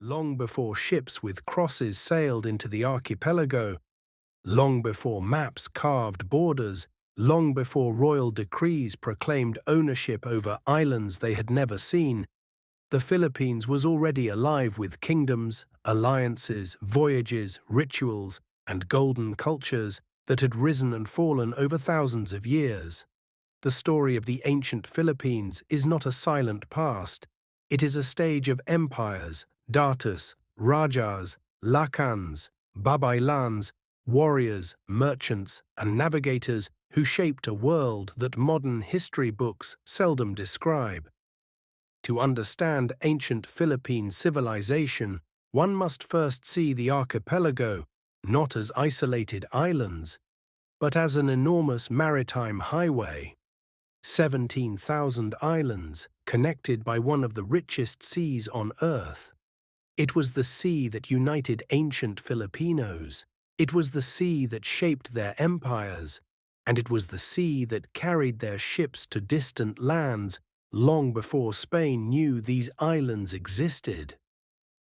long before ships with crosses sailed into the archipelago, long before maps carved borders, long before royal decrees proclaimed ownership over islands they had never seen, the Philippines was already alive with kingdoms, alliances, voyages, rituals, and golden cultures that had risen and fallen over thousands of years. The story of the ancient Philippines is not a silent past. It is a stage of empires, datus, rajahs, lakans, babaylans, warriors, merchants, and navigators who shaped a world that modern history books seldom describe. To understand ancient Philippine civilization, one must first see the archipelago not as isolated islands, but as an enormous maritime highway. 17,000 islands connected by one of the richest seas on Earth. It was the sea that united ancient Filipinos. It was the sea that shaped their empires, and it was the sea that carried their ships to distant lands long before Spain knew these islands existed.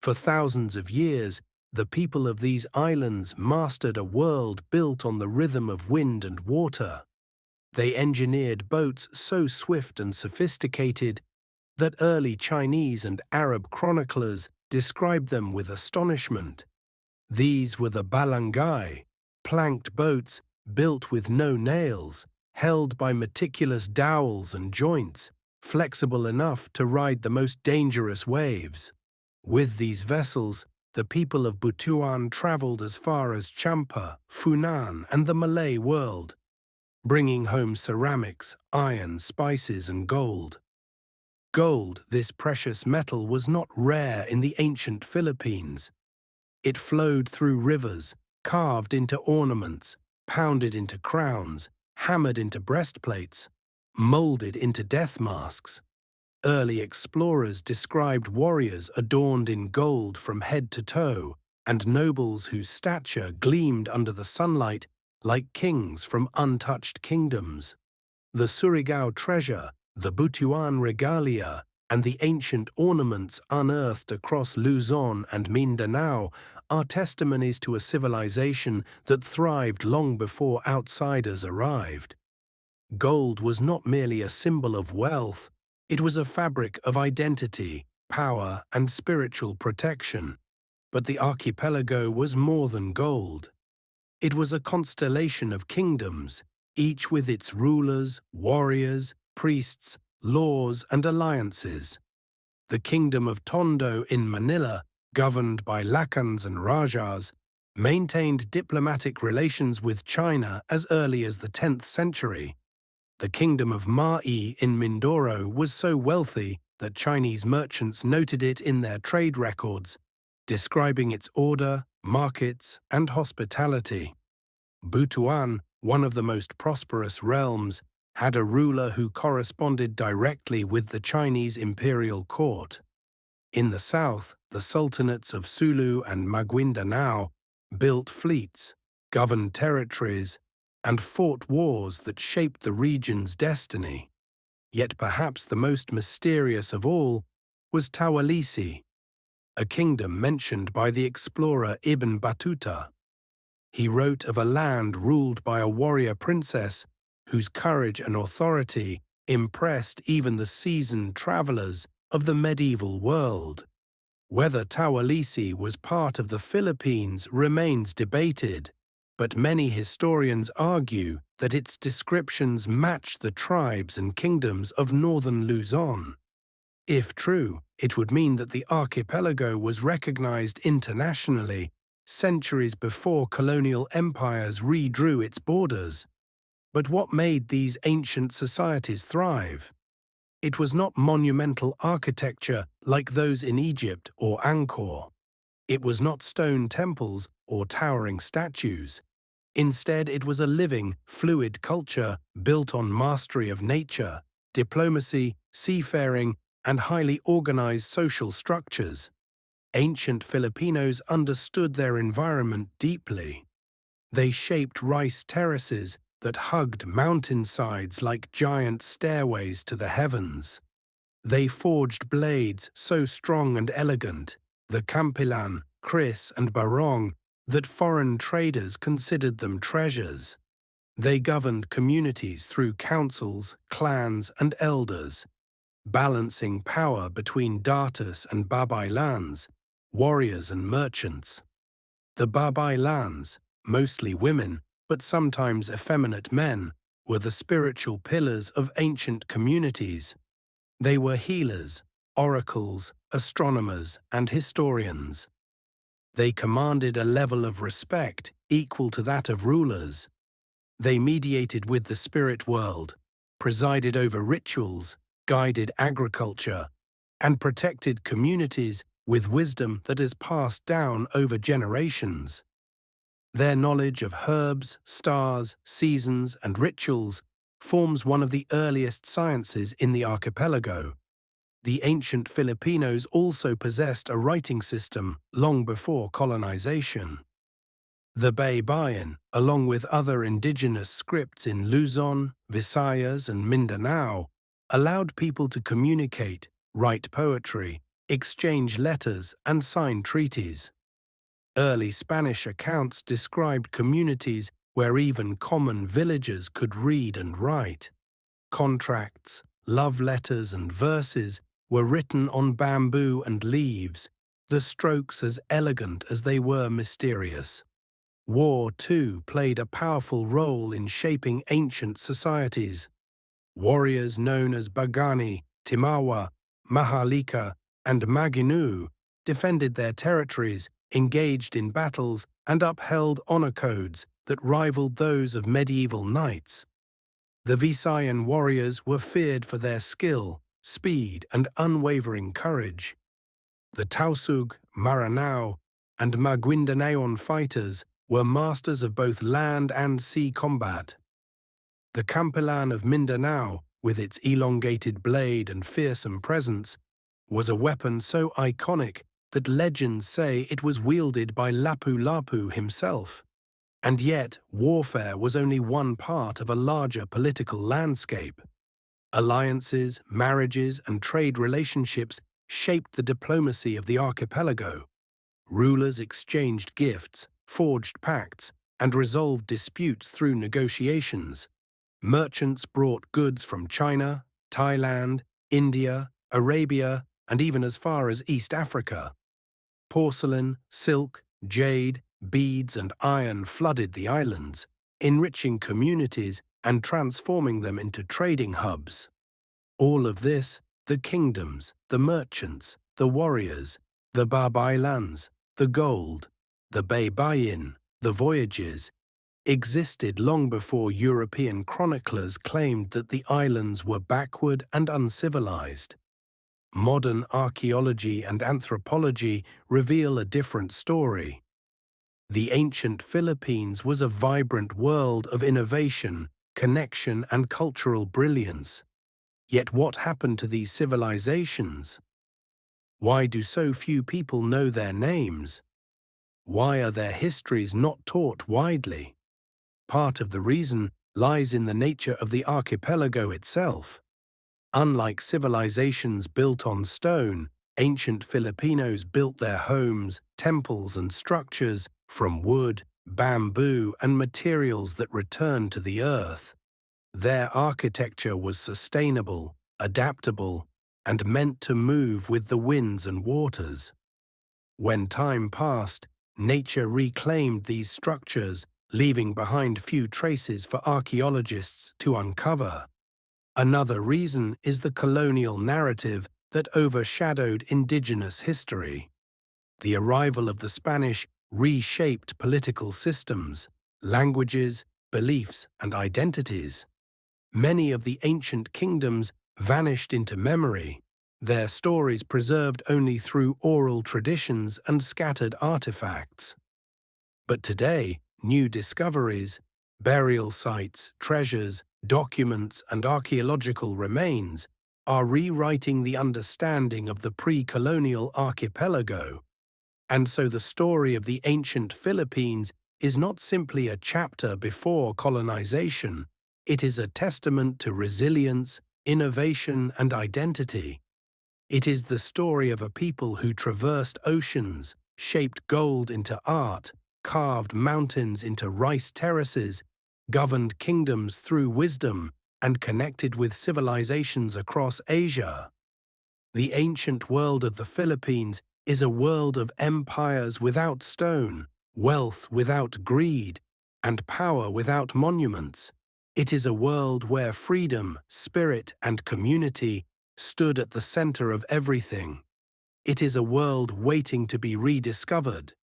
For thousands of years, the people of these islands mastered a world built on the rhythm of wind and water. They engineered boats so swift and sophisticated that early Chinese and Arab chroniclers described them with astonishment. These were the balangai, planked boats built with no nails, held by meticulous dowels and joints, flexible enough to ride the most dangerous waves. With these vessels, the people of Butuan traveled as far as Champa, Funan, and the Malay world, bringing home ceramics, iron, spices, and gold. Gold, this precious metal, was not rare in the ancient Philippines. It flowed through rivers, carved into ornaments, pounded into crowns, hammered into breastplates, molded into death masks. Early explorers described warriors adorned in gold from head to toe, and nobles whose stature gleamed under the sunlight like kings from untouched kingdoms. The Surigao treasure, the Butuan regalia, and the ancient ornaments unearthed across Luzon and Mindanao are testimonies to a civilization that thrived long before outsiders arrived. Gold was not merely a symbol of wealth, it was a fabric of identity, power, and spiritual protection. But the archipelago was more than gold. It was a constellation of kingdoms, each with its rulers, warriors, priests, laws, and alliances. The kingdom of Tondo in Manila, governed by lakans and rajahs, maintained diplomatic relations with China as early as the 10th century. The kingdom of Mai in Mindoro was so wealthy that Chinese merchants noted it in their trade records, describing its order, markets, and hospitality. Butuan, one of the most prosperous realms, had a ruler who corresponded directly with the Chinese imperial court. In the south, the sultanates of Sulu and Maguindanao built fleets, governed territories, and fought wars that shaped the region's destiny. Yet perhaps the most mysterious of all was Tawalisi, a kingdom mentioned by the explorer Ibn Battuta. He wrote of a land ruled by a warrior princess whose courage and authority impressed even the seasoned travelers of the medieval world. Whether Tawalisi was part of the Philippines remains debated, but many historians argue that its descriptions match the tribes and kingdoms of northern Luzon. If true, it would mean that the archipelago was recognized internationally centuries before colonial empires redrew its borders. But what made these ancient societies thrive? It was not monumental architecture like those in Egypt or Angkor. It was not stone temples or towering statues. Instead, it was a living, fluid culture built on mastery of nature, diplomacy, seafaring, and highly organized social structures. Ancient Filipinos understood their environment deeply. They shaped rice terraces that hugged mountainsides like giant stairways to the heavens. They forged blades so strong and elegant the Campilan, Kris, and Barong, that foreign traders considered them treasures. They governed communities through councils, clans, and elders, balancing power between datus and babaylans, warriors and merchants. The babaylans, mostly women, but sometimes effeminate men, were the spiritual pillars of ancient communities. They were healers, oracles, astronomers, and historians. They commanded a level of respect equal to that of rulers. They mediated with the spirit world, presided over rituals, guided agriculture, and protected communities with wisdom that is passed down over generations. Their knowledge of herbs, stars, seasons, and rituals forms one of the earliest sciences in the archipelago. The ancient Filipinos also possessed a writing system long before colonization. The Baybayin, along with other indigenous scripts in Luzon, Visayas, and Mindanao, allowed people to communicate, write poetry, exchange letters, and sign treaties. Early Spanish accounts described communities where even common villagers could read and write. Contracts, love letters, and verses were written on bamboo and leaves, the strokes as elegant as they were mysterious. War, too, played a powerful role in shaping ancient societies. Warriors known as Bagani, Timawa, Mahalika, and Maginu defended their territories, engaged in battles, and upheld honor codes that rivaled those of medieval knights. The Visayan warriors were feared for their skill, speed, and unwavering courage. The Tausug, Maranao, and Maguindanaon fighters were masters of both land and sea combat. The Campilan of Mindanao, with its elongated blade and fearsome presence, was a weapon so iconic that legends say it was wielded by Lapu-Lapu himself. And yet, warfare was only one part of a larger political landscape. Alliances, marriages, and trade relationships shaped the diplomacy of the archipelago. Rulers exchanged gifts, forged pacts, and resolved disputes through negotiations. Merchants brought goods from China, Thailand, India, Arabia, and even as far as East Africa. Porcelain, silk, jade, beads, and iron flooded the islands, enriching communities and transforming them into trading hubs. All of this, the kingdoms, the merchants, the warriors, the babaylans, the gold, the baybayin, the voyages, existed long before European chroniclers claimed that the islands were backward and uncivilized. Modern archaeology and anthropology reveal a different story. The ancient Philippines was a vibrant world of innovation, connection, and cultural brilliance. Yet what happened to these civilizations? Why do so few people know their names? Why are their histories not taught widely? Part of the reason lies in the nature of the archipelago itself. Unlike civilizations built on stone, ancient Filipinos built their homes, temples, and structures from wood, bamboo, and materials that returned to the earth. Their architecture was sustainable, adaptable, and meant to move with the winds and waters. When time passed, nature reclaimed these structures, leaving behind few traces for archaeologists to uncover. Another reason is the colonial narrative that overshadowed indigenous history. The arrival of the Spanish reshaped political systems, languages, beliefs, and identities. Many of the ancient kingdoms vanished into memory, their stories preserved only through oral traditions and scattered artifacts. But today, new discoveries, burial sites, treasures, documents, and archaeological remains are rewriting the understanding of the pre-colonial archipelago. And so the story of the ancient Philippines is not simply a chapter before colonization, it is a testament to resilience, innovation, and identity. It is the story of a people who traversed oceans, shaped gold into art, carved mountains into rice terraces, governed kingdoms through wisdom, and connected with civilizations across Asia. The ancient world of the Philippines is a world of empires without stone, wealth without greed, and power without monuments. It is a world where freedom, spirit, and community stood at the center of everything. It is a world waiting to be rediscovered.